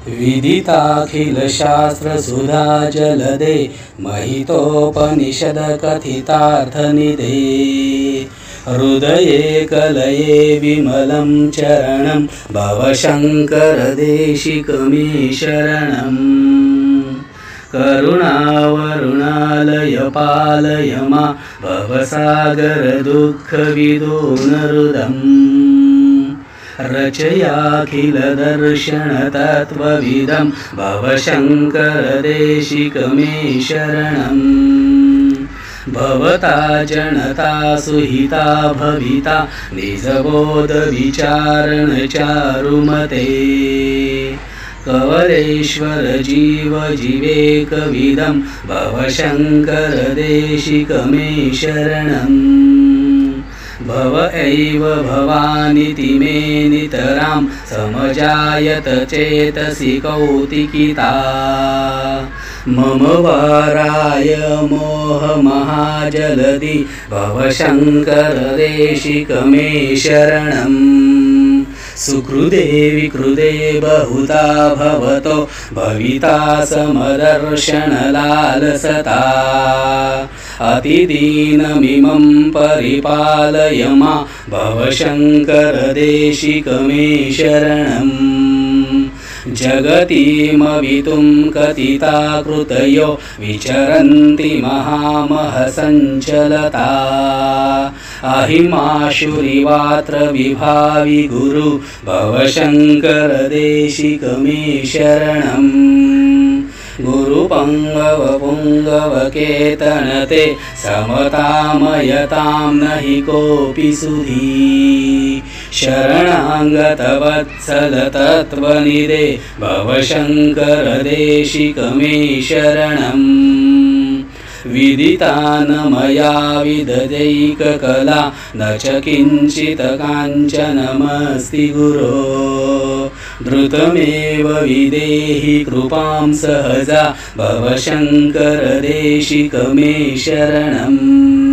विदिताखिलशास्त्रसुधा जलदे महितोपनिषद कथितार्थनिधे हृदये कलये विमलं चरणं भवशङ्करदेशिकमे शरणम् करुणावरुणालय पालय मा भवसागरदुःखविदोनरुदम् रचयाखिलदर्शनतत्त्वविदं भवशङ्करदेशिकमे शरणम् भवता जनता सुहिता भविता निजबोधविचारणचारुमते कवलेश्वर जीव जीवेकविदं भवशङ्करदेशिकमे शरणम् भव एव भवानिति मे नितरां समजायत चेतसि कौतिकिता मम वाराय मोहमहाजलधि भवशङ्करदेशिकमे शरणम् सुकृदे विकृदे बहुता भवतो भविता समदर्शनलालसता अतिदीनमिमं परिपालय मा भवशङ्करदेशिकमे शरणम् जगतीमवितुं कथिता कृतयो विचरन्ति महामहसञ्चलता अहिमाशुरिवात्र विभावि गुरु भवशङ्करदेशिकमे शरणम् गुरुपङ्गवपुङ्गवकेतनते समतामयतां न हि कोऽपि सुधी शरणाङ्गतवत्सलतत्त्वनिधे भवशङ्करदेशिकमे शरणम् विदितान मया विददैककला न च किञ्चित् काञ्चनमस्ति गुरो द्रुतमेव विदेहि कृपां सहजा भवशङ्करदेशिकमे शरणम्।